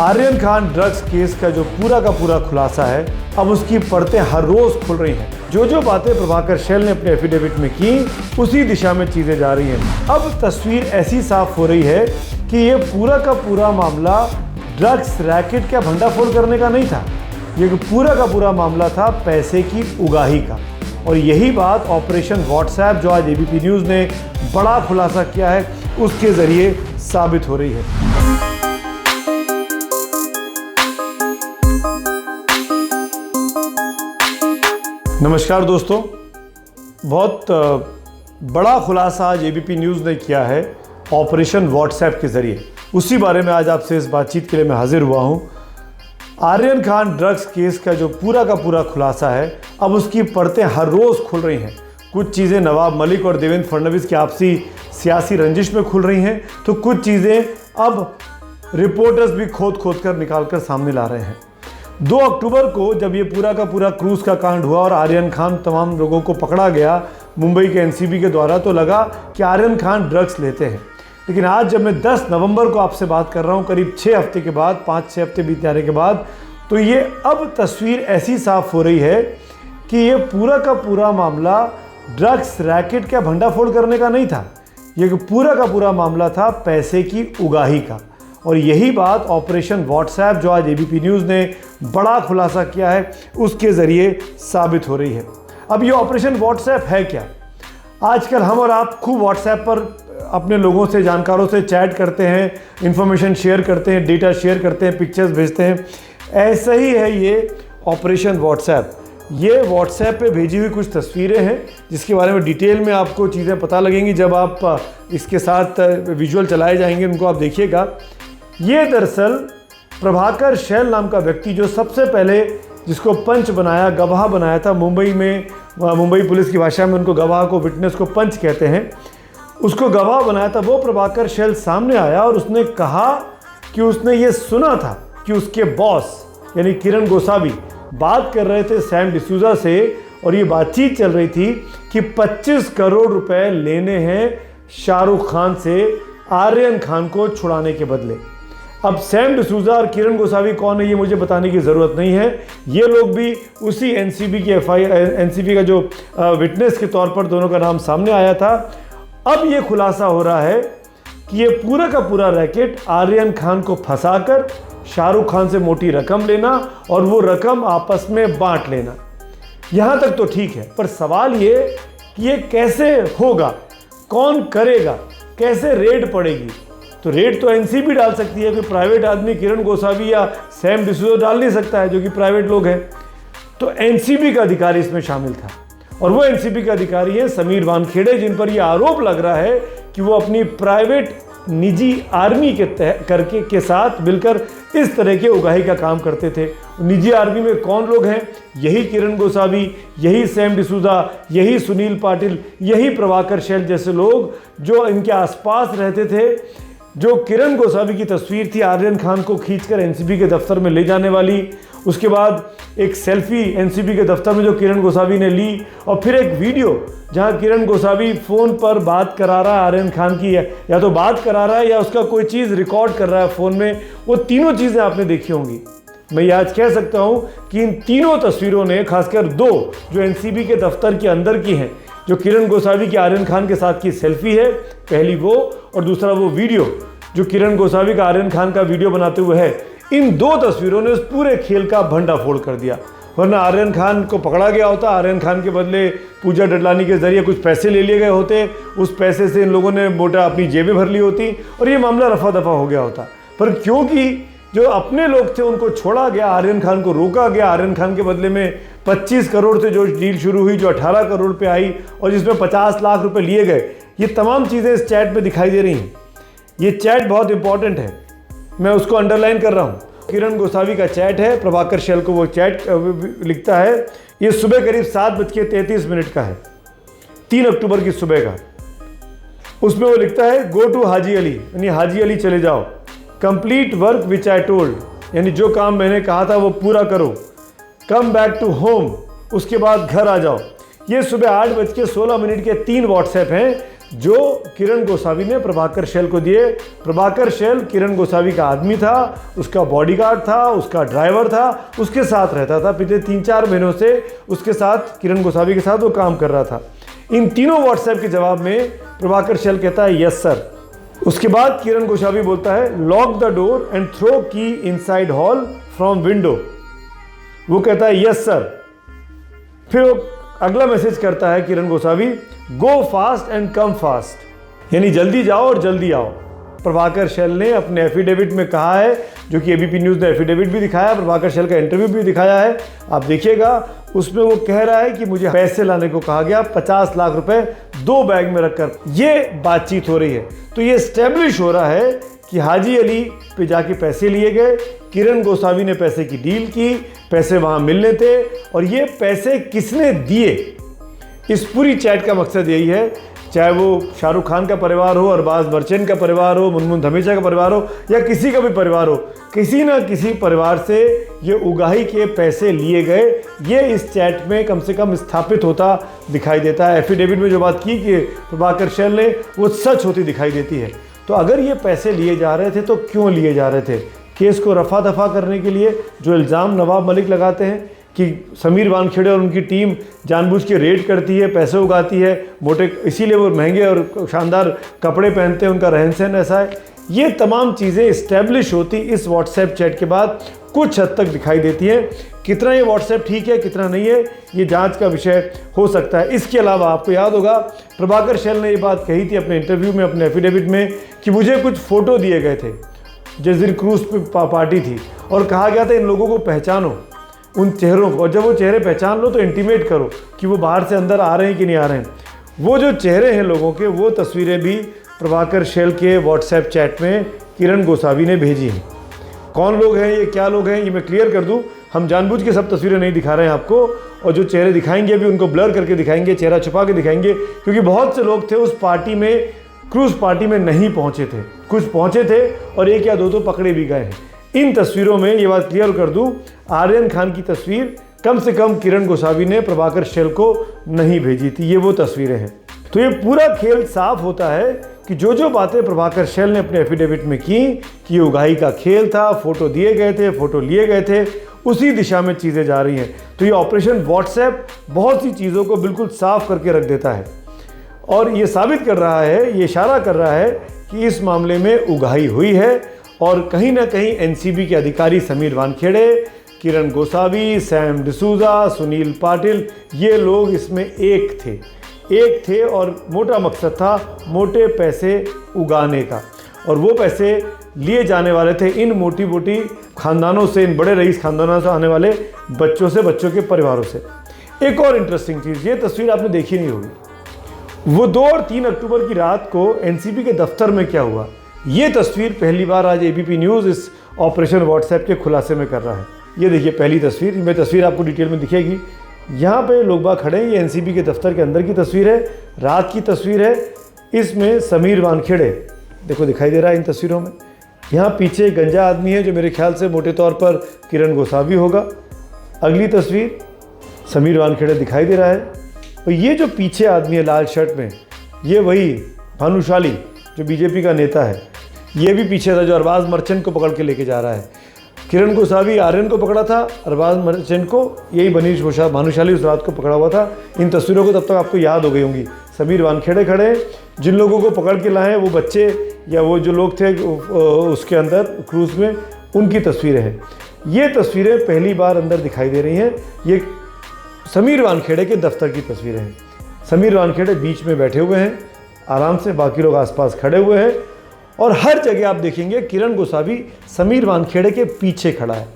Aryan Khan drugs case का जो पूरा का पूरा खुलासा है, अब उसकी परतें हर रोज खुल रही हैं। जो बातें प्रभाकर शैल ने अपने एफिडेविट में की, उसी दिशा में चीजें जा रही हैं। अब तस्वीर ऐसी साफ हो रही है कि ये पूरा का पूरा मामला ड्रग्स रैकेट का भंडाफोड़ करने का नहीं था। ये पूरा का पूरा मामला था पैसे की उगाही का। और यही बात ऑपरेशन व्हाट्सएप, जो आज एबीपी न्यूज़ ने बड़ा खुलासा किया है, उसके जरिए साबित हो रही है। नमस्कार दोस्तों, बहुत बड़ा खुलासा आज एबीपी न्यूज़ ने किया है ऑपरेशन व्हाट्सएप के ज़रिए। उसी बारे में आज आपसे इस बातचीत के लिए मैं हाजिर हुआ हूं। आर्यन खान ड्रग्स केस का जो पूरा का पूरा खुलासा है, अब उसकी परतें हर रोज़ खुल रही हैं। कुछ चीज़ें नवाब मलिक और देवेंद्र फडणवीस की आपसी सियासी रंजिश में खुल रही हैं, तो कुछ चीज़ें अब रिपोर्टर्स भी खोद कर निकाल कर सामने ला रहे हैं। 2 अक्टूबर को जब ये पूरा का पूरा क्रूज का कांड हुआ और आर्यन खान तमाम लोगों को पकड़ा गया मुंबई के एनसीबी के द्वारा, तो लगा कि आर्यन खान ड्रग्स लेते हैं। लेकिन आज जब मैं 10 नवंबर को आपसे बात कर रहा हूँ, करीब 6 हफ्ते के बाद, 5-6 हफ्ते बीत जाने के बाद, तो ये अब तस्वीर ऐसी साफ हो रही है कि ये पूरा का पूरा मामला ड्रग्स रैकेट का भंडाफोड़ करने का नहीं था। ये पूरा का पूरा मामला था पैसे की उगाही का। और यही बात ऑपरेशन व्हाट्सएप, जो आज एबीपी न्यूज़ ने बड़ा खुलासा किया है, उसके ज़रिए साबित हो रही है। अब ये ऑपरेशन व्हाट्सएप है क्या? आजकल हम और आप खूब व्हाट्सएप पर अपने लोगों से, जानकारों से चैट करते हैं, इन्फॉर्मेशन शेयर करते हैं, डेटा शेयर करते हैं, पिक्चर्स भेजते हैं। ऐसा ही है ये ऑपरेशन व्हाट्सएप। ये व्हाट्सएप पे भेजी हुई कुछ तस्वीरें हैं, जिसके बारे में डिटेल में आपको चीज़ें पता लगेंगी जब आप इसके साथ विजुअल चलाए जाएंगे, उनको आप देखिएगा। ये दरअसल प्रभाकर शैल नाम का व्यक्ति, जो सबसे पहले जिसको पंच बनाया, गवाह बनाया था मुंबई में, मुंबई पुलिस की भाषा में उनको गवाह को, विटनेस को पंच कहते हैं, उसको गवाह बनाया था, वो प्रभाकर शैल सामने आया और उसने कहा कि उसने ये सुना था कि उसके बॉस यानी किरण गोसावी बात कर रहे थे सैम डिसूजा से, और ये बातचीत चल रही थी कि 25 करोड़ रुपए लेने हैं शाहरुख खान से आर्यन खान को छुड़ाने के बदले। अब सैम डिसूजा और किरण गोसावी कौन है, ये मुझे बताने की ज़रूरत नहीं है। ये लोग भी उसी एनसीबी की एनसीबी का जो विटनेस के तौर पर दोनों का नाम सामने आया था। अब ये खुलासा हो रहा है कि ये पूरा का पूरा रैकेट आर्यन खान को फंसाकर शाहरुख खान से मोटी रकम लेना और वो रकम आपस में बांट लेना। यहाँ तक तो ठीक है, पर सवाल ये कि ये कैसे होगा, कौन करेगा, कैसे रेड पड़ेगी? तो रेड तो एनसीबी डाल सकती है, कोई प्राइवेट आदमी किरण गोसावी या सैम डिसूजा डाल नहीं सकता है, जो कि प्राइवेट लोग हैं। तो एनसीबी का अधिकारी इसमें शामिल था, और वो एनसीबी के अधिकारी हैं समीर वानखेड़े, जिन पर यह आरोप लग रहा है कि वो अपनी प्राइवेट निजी आर्मी के साथ मिलकर इस तरह के उगाही का काम करते थे। निजी आर्मी में कौन लोग हैं? यही किरण गोसावी, यही सैम डिसूजा, यही सुनील पाटिल, यही प्रभाकर शैल जैसे लोग जो इनके आसपास रहते थे। जो किरण गोसावी की तस्वीर थी आर्यन खान को खींचकर एनसीबी के दफ्तर में ले जाने वाली, उसके बाद एक सेल्फी एनसीबी के दफ्तर में जो किरण गोसावी ने ली, और फिर एक वीडियो जहां किरण गोसावी फ़ोन पर बात करा रहा है आर्यन खान की, या तो बात करा रहा है या उसका कोई चीज़ रिकॉर्ड कर रहा है फ़ोन में। वो तीनों चीज़ें आपने देखी होंगी। मैं ये आज कह सकता हूं कि इन तीनों तस्वीरों ने, खासकर 2 जो एनसीबी के दफ्तर के अंदर की हैं, जो किरण गोसावी की आर्यन खान के साथ की सेल्फी है पहली वो, और दूसरा वो वीडियो जो किरण गोसावी का आर्यन खान का वीडियो बनाते हुए है, इन 2 तस्वीरों ने उस पूरे खेल का भंडाफोड़ कर दिया। वरना आर्यन खान को पकड़ा गया होता, आर्यन खान के बदले पूजा डडलानी के जरिए कुछ पैसे ले लिए गए होते, उस पैसे से इन लोगों ने मोटा अपनी जेबें भर ली होती और ये मामला रफा दफा हो गया होता। पर क्योंकि जो अपने लोग थे उनको छोड़ा गया, आर्यन खान को रोका गया, आर्यन खान के बदले में 25 करोड़ से जो डील शुरू हुई, जो 18 करोड़ पे आई और जिसमें 50 लाख रुपए लिए गए, ये तमाम चीज़ें इस चैट में दिखाई दे रही हैं। ये चैट बहुत इंपॉर्टेंट है, मैं उसको अंडरलाइन कर रहा हूँ। किरण गोसावी का चैट है, प्रभाकर शैल को वो चैट लिखता है। ये सुबह करीब 7:33 का है, 3 अक्टूबर की सुबह का। उसमें वो लिखता है, गो टू हाजी अली, यानी हाजी अली चले जाओ, complete work which I told, यानी जो काम मैंने कहा था वो पूरा करो, कम बैक टू होम, उसके बाद घर आ जाओ। ये सुबह 8:16 के 3 व्हाट्सएप हैं जो किरण गोसावी ने प्रभाकर शैल को दिए। प्रभाकर शैल किरण गोसावी का आदमी था, उसका बॉडीगार्ड था, उसका ड्राइवर था, उसके साथ रहता था। पिछले 3-4 महीनों से उसके साथ, किरण गोसावी के साथ वो काम कर रहा था। इन तीनों व्हाट्सएप के जवाब में प्रभाकर शैल कहता है यस सर। उसके बाद किरण गोसावी बोलता है lock the door and throw key inside hall from window. वो कहता है यस सर। फिर वो अगला मैसेज करता है Kiran Gosavi, go fast and come fast, यानी जल्दी जाओ और जल्दी आओ। प्रभाकर शैल ने अपने एफिडेविट में कहा है, जो कि एबीपी न्यूज़ ने एफिडेविट भी दिखाया, प्रभाकर शैल का इंटरव्यू भी दिखाया है, आप देखिएगा। उसमें वो कह रहा है कि मुझे पैसे लाने को कहा गया, 50 लाख रुपए 2 बैग में रखकर। ये बातचीत हो रही है। तो ये एस्टेब्लिश हो रहा है कि हाजी अली पे जाके पैसे लिए गए, किरण गोसावी ने पैसे की डील की, पैसे वहां मिलने थे, और ये पैसे किसने दिए, इस पूरी चैट का मकसद यही है। चाहे वो शाहरुख खान का परिवार हो, अरबाज मर्चेंट का परिवार हो, मुनमुन धमीजा का परिवार हो, या किसी का भी परिवार हो, किसी ना किसी परिवार से ये उगाही के पैसे लिए गए। ये इस चैट में कम से कम स्थापित होता दिखाई देता है। एफिडेविट में जो बात की कि प्रभाकर शैल ने, वो सच होती दिखाई देती है। तो अगर ये पैसे लिए जा रहे थे तो क्यों लिए जा रहे थे? केस को रफा दफा करने के लिए, जो इल्ज़ाम नवाब मलिक लगाते हैं कि समीर वानखेड़े और उनकी टीम जानबूझ के रेड करती है, पैसे उगाती है, मोटे, इसीलिए वो महंगे और शानदार कपड़े पहनते हैं, उनका रहन सहन ऐसा है। ये तमाम चीज़ें इस्टेब्लिश होती इस व्हाट्सएप चैट के बाद कुछ हद तक दिखाई देती हैं। कितना ये व्हाट्सएप ठीक है, कितना नहीं है, ये जांच का विषय हो सकता है। इसके अलावा आपको याद होगा, प्रभाकर शैल ने ये बात कही थी अपने इंटरव्यू में, अपने एफिडेविट में, कि मुझे कुछ फ़ोटो दिए गए थे, जजीर क्रूज पे पार्टी थी, और कहा गया था इन लोगों को पहचानो, उन चेहरों को, और जब वो चेहरे पहचान लो तो इंटीमेट करो कि वो बाहर से अंदर आ रहे हैं कि नहीं आ रहे हैं। वो जो चेहरे हैं लोगों के, वो तस्वीरें भी प्रभाकर शैल के व्हाट्सएप चैट में किरण गोसावी ने भेजी हैं। कौन लोग हैं ये, क्या लोग हैं, ये मैं क्लियर कर दूं, हम जानबूझ के सब तस्वीरें नहीं दिखा रहे हैं आपको, और जो चेहरे दिखाएंगे अभी उनको ब्लर करके दिखाएंगे, चेहरा छुपा के दिखाएंगे, क्योंकि बहुत से लोग थे उस पार्टी में, क्रूज पार्टी में नहीं पहुंचे थे, कुछ पहुंचे थे और 1 या 2 तो पकड़े भी गए हैं। इन तस्वीरों में ये बात क्लियर कर दूं, आर्यन खान की तस्वीर कम से कम किरण गोसावी ने प्रभाकर शैल को नहीं भेजी थी, ये वो तस्वीरें हैं। तो ये पूरा खेल साफ होता है कि जो बातें प्रभाकर शैल ने अपने एफिडेविट में की कि ये उगाही का खेल था, फोटो दिए गए थे, फोटो लिए गए थे, उसी दिशा में चीज़ें जा रही हैं। तो ये ऑपरेशन व्हाट्सएप बहुत सी चीज़ों को बिल्कुल साफ करके रख देता है, और ये साबित कर रहा है, ये इशारा कर रहा है कि इस मामले में उगाही हुई है, और कहीं ना कहीं एनसीबी के अधिकारी समीर वानखेड़े, किरण गोसावी, सैम डिसूजा, सुनील पाटिल, ये लोग इसमें एक थे और मोटा मकसद था मोटे पैसे उगाने का, और वो पैसे लिए जाने वाले थे इन मोटी खानदानों से, इन बड़े रईस खानदानों से आने वाले बच्चों से, बच्चों के परिवारों से। एक और इंटरेस्टिंग चीज़, ये तस्वीर आपने देखी नहीं होगी, वो 2 और 3 अक्टूबर की रात को एनसीबी के दफ्तर में क्या हुआ, ये तस्वीर पहली बार आज एबीपी न्यूज़ इस ऑपरेशन व्हाट्सएप के खुलासे में कर रहा है। ये देखिए पहली तस्वीर, मैं तस्वीर आपको डिटेल में दिखेगी। यहाँ पे लोग बाग खड़े हैं, ये एनसीबी के दफ्तर के अंदर की तस्वीर है, रात की तस्वीर है। इसमें समीर वानखेड़े देखो दिखाई दे रहा है इन तस्वीरों में। यहाँ पीछे गंजा आदमी है जो मेरे ख्याल से मोटे तौर पर किरण गोसावी होगा। अगली तस्वीर समीर वानखेड़े दिखाई दे रहा है, और ये जो पीछे आदमी है लाल शर्ट में, ये वही भानुशाली जो बीजेपी का नेता है, ये भी पीछे था जो अरबाज मर्चेंट को पकड़ के लेके जा रहा है। किरण गोसावी आर्यन को पकड़ा था, अरबाज मर्चेंट को, यही मनीष भानुशाली उस रात को पकड़ा हुआ था। इन तस्वीरों को तब तक आपको याद हो गई होंगी। समीर वानखेड़े खड़े, जिन लोगों को पकड़ के लाए वो बच्चे या वो जो लोग थे उसके अंदर क्रूज में, उनकी तस्वीरें हैं। ये तस्वीरें पहली बार अंदर दिखाई दे रही हैं। ये समीर वानखेड़े के दफ्तर की तस्वीरें हैं। समीर वानखेड़े बीच में बैठे हुए हैं आराम से, बाकी लोग आसपास खड़े हुए हैं, और हर जगह आप देखेंगे किरण गोसावी समीर वानखेड़े के पीछे खड़ा है।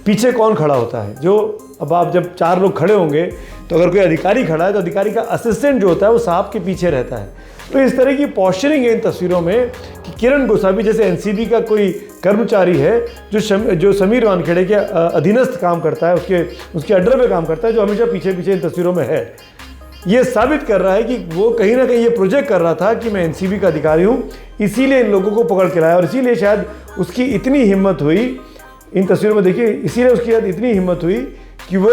पीछे कौन खड़ा होता है? जो अब आप जब 4 लोग खड़े होंगे तो अगर कोई अधिकारी खड़ा है तो अधिकारी का असिस्टेंट जो होता है वो साहब के पीछे रहता है। तो इस तरह की पॉस्चरिंग है इन तस्वीरों में कि किरण गोसावी जैसे एनसीबी का कोई कर्मचारी है जो समीर वानखेड़े के अधीनस्थ काम करता है, उसके अड्डर में काम करता है, जो हमेशा पीछे पीछे इन तस्वीरों में है। ये साबित कर रहा है कि वो कहीं ना कहीं ये प्रोजेक्ट कर रहा था कि मैं एनसीबी का अधिकारी हूँ, इसीलिए इन लोगों को पकड़ के लाया, और इसीलिए शायद उसकी इतनी हिम्मत हुई, इन तस्वीरों में देखिए, इसीलिए उसकी शायद इतनी हिम्मत हुई कि वो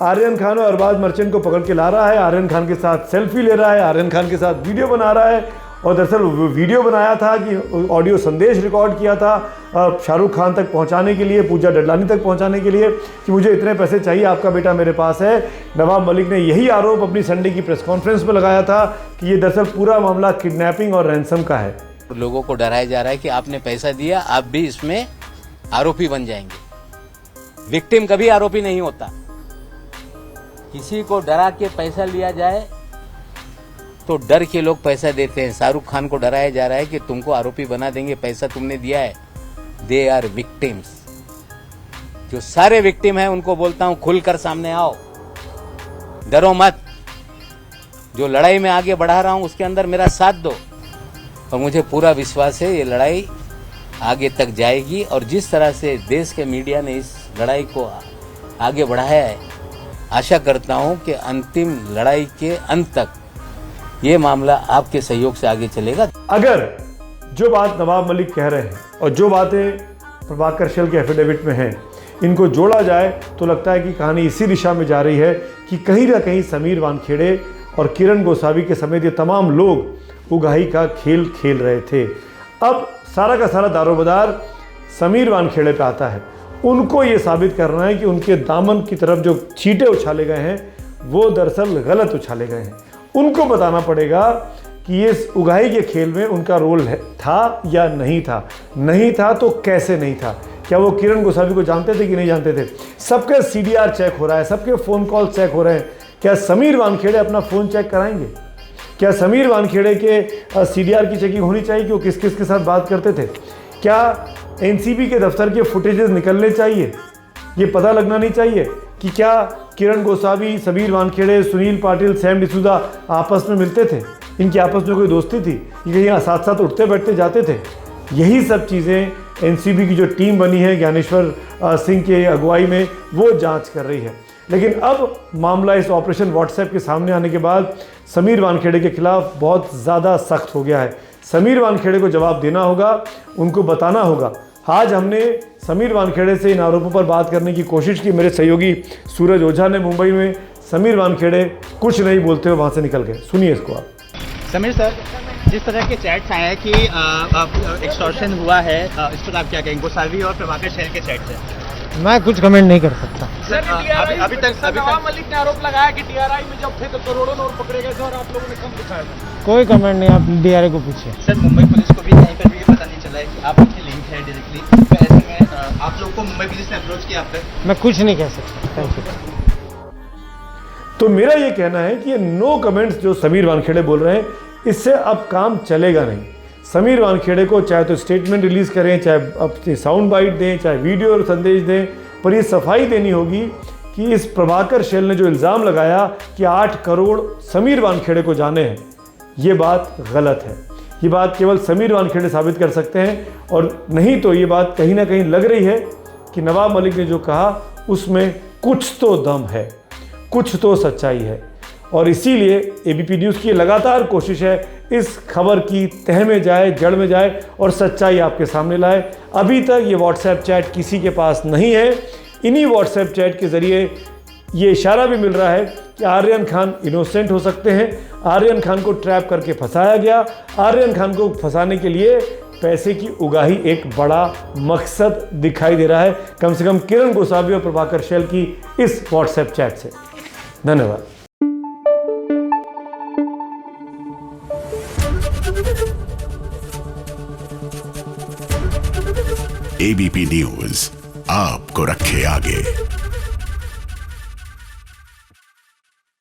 आर्यन खान और अरबाज मर्चेंट को पकड़ के ला रहा है, आर्यन खान के साथ सेल्फी ले रहा है, आर्यन खान के साथ वीडियो बना रहा है। और दरअसल वो वीडियो बनाया था कि ऑडियो संदेश रिकॉर्ड किया था शाहरुख खान तक पहुंचाने के लिए, पूजा डडलानी तक पहुंचाने के लिए कि मुझे इतने पैसे चाहिए, आपका बेटा मेरे पास है। नवाब मलिक ने यही आरोप अपनी संडे की प्रेस कॉन्फ्रेंस में लगाया था कि ये दरअसल पूरा मामला किडनैपिंग और रैंसम का है। लोगों को डराया जा रहा है कि आपने पैसा दिया, आप भी इसमें आरोपी बन जाएंगे। विक्टिम कभी आरोपी नहीं होता। किसी को डरा के पैसा लिया जाए तो डर के लोग पैसा देते हैं। शाहरुख खान को डराया जा रहा है कि तुमको आरोपी बना देंगे, पैसा तुमने दिया है। They are victims. जो सारे विक्टिम हैं उनको बोलता हूं खुलकर सामने आओ, डरो मत। जो लड़ाई में आगे बढ़ा रहा हूं उसके अंदर मेरा साथ दो, और मुझे पूरा विश्वास है ये लड़ाई आगे तक जाएगी। और जिस तरह से देश के मीडिया ने इस लड़ाई को आगे बढ़ाया है, आशा करता हूं कि अंतिम लड़ाई के अंत तक ये मामला आपके सहयोग से आगे चलेगा। अगर जो बात नवाब मलिक कह रहे हैं और जो बातें प्रभाकर शेल के एफिडेविट में हैं, इनको जोड़ा जाए तो लगता है कि कहानी इसी दिशा में जा रही है कि कहीं ना कहीं समीर वानखेड़े और किरण गोसावी के समेत ये तमाम लोग उगाही का खेल खेल रहे थे। अब सारा का सारा दारोमदार समीर वानखेड़े पे आता है। उनको ये साबित करना है कि उनके दामन की तरफ जो छींटे उछाले गए हैं वो दरअसल गलत उछाले गए हैं। उनको बताना पड़ेगा कि ये उगाही के खेल में उनका रोल था या नहीं था। नहीं था तो कैसे नहीं था? क्या वो किरण गोसावी को जानते थे कि नहीं जानते थे? सबके CDR चेक हो रहा है, सबके फ़ोन कॉल चेक हो रहे हैं। क्या समीर वानखेड़े अपना फ़ोन चेक कराएंगे? क्या समीर वानखेड़े के CDR की चेकिंग होनी चाहिए कि वो किस किस के साथ बात करते थे? क्या NCB के दफ्तर के फुटेजेस निकलने चाहिए? ये पता लगना नहीं चाहिए कि क्या किरण गोसावी, समीर वानखेड़े, सुनील पाटिल, सैम डिसूजा आपस में मिलते थे? इनकी आपस में कोई दोस्ती थी? ये कहीं साथ साथ उठते बैठते जाते थे? यही सब चीज़ें NCB की जो टीम बनी है ज्ञानेश्वर सिंह के अगुवाई में, वो जांच कर रही है। लेकिन अब मामला इस ऑपरेशन व्हाट्सएप के सामने आने के बाद समीर वानखेड़े के खिलाफ बहुत ज़्यादा सख्त हो गया है। समीर वानखेड़े को जवाब देना होगा, उनको बताना होगा। आज हमने समीर वानखेड़े से इन आरोपों पर बात करने की कोशिश की। मेरे सहयोगी सूरज ओझा ने मुंबई में समीर वानखेड़े कुछ नहीं बोलते हुए वहाँ से निकल गए। सुनिए इसको आप। समीर सर, जिस तरह के चैट्स आए हैं कि एक्सटॉर्शन हुआ है, इस पर आप क्या कहेंगे? गोसावी और प्रभाकर शेल के चैट से मैं कुछ कमेंट नहीं कर सकता। सर, अभी तक नवाब मलिक ने आरोप लगाया कि DRI में जब थे तो करोड़ों नोट पकड़े गए थे और आप लोगों ने कम दिखाया था। कोई कमेंट नहीं, आप DRI को पूछिए। सर, मुंबई पुलिस को भी कहीं पर भी ये पता नहीं चला है कि आप उनकी लिंक है डायरेक्टली, तो ऐसे में आप लोग को मुंबई पुलिस ने अप्रोच किया आप पे? मैं कुछ नहीं कह सकता। Thank you. तो मेरा ये कहना है कि ये नो कमेंट्स जो समीर वानखेड़े बोल रहे हैं, इससे अब काम चलेगा नहीं। समीर वानखेड़े को चाहे तो स्टेटमेंट रिलीज करें, चाहे अपनी साउंड बाइट दें, चाहे वीडियो और संदेश दें, पर ये सफाई देनी होगी कि इस प्रभाकर शेल ने जो इल्ज़ाम लगाया कि 8 करोड़ समीर वानखेड़े को जाने हैं, ये बात गलत है। ये बात केवल समीर वानखेड़े साबित कर सकते हैं, और नहीं तो ये बात कहीं ना कहीं लग रही है कि नवाब मलिक ने जो कहा उसमें कुछ तो दम है, कुछ तो सच्चाई है। और इसीलिए ABP न्यूज़ की लगातार कोशिश है इस खबर की तह में जाए, जड़ में जाए और सच्चाई आपके सामने लाए। अभी तक ये व्हाट्सएप चैट किसी के पास नहीं है। इन्हीं व्हाट्सएप चैट के ज़रिए ये इशारा भी मिल रहा है कि आर्यन खान इनोसेंट हो सकते हैं। आर्यन खान को ट्रैप करके फंसाया गया। आर्यन खान को फंसाने के लिए पैसे की उगाही एक बड़ा मकसद दिखाई दे रहा है, कम से कम किरण गोसावी और प्रभाकर शेल की इस व्हाट्सएप चैट से। धन्यवाद। ABP न्यूज आपको रखे आगे।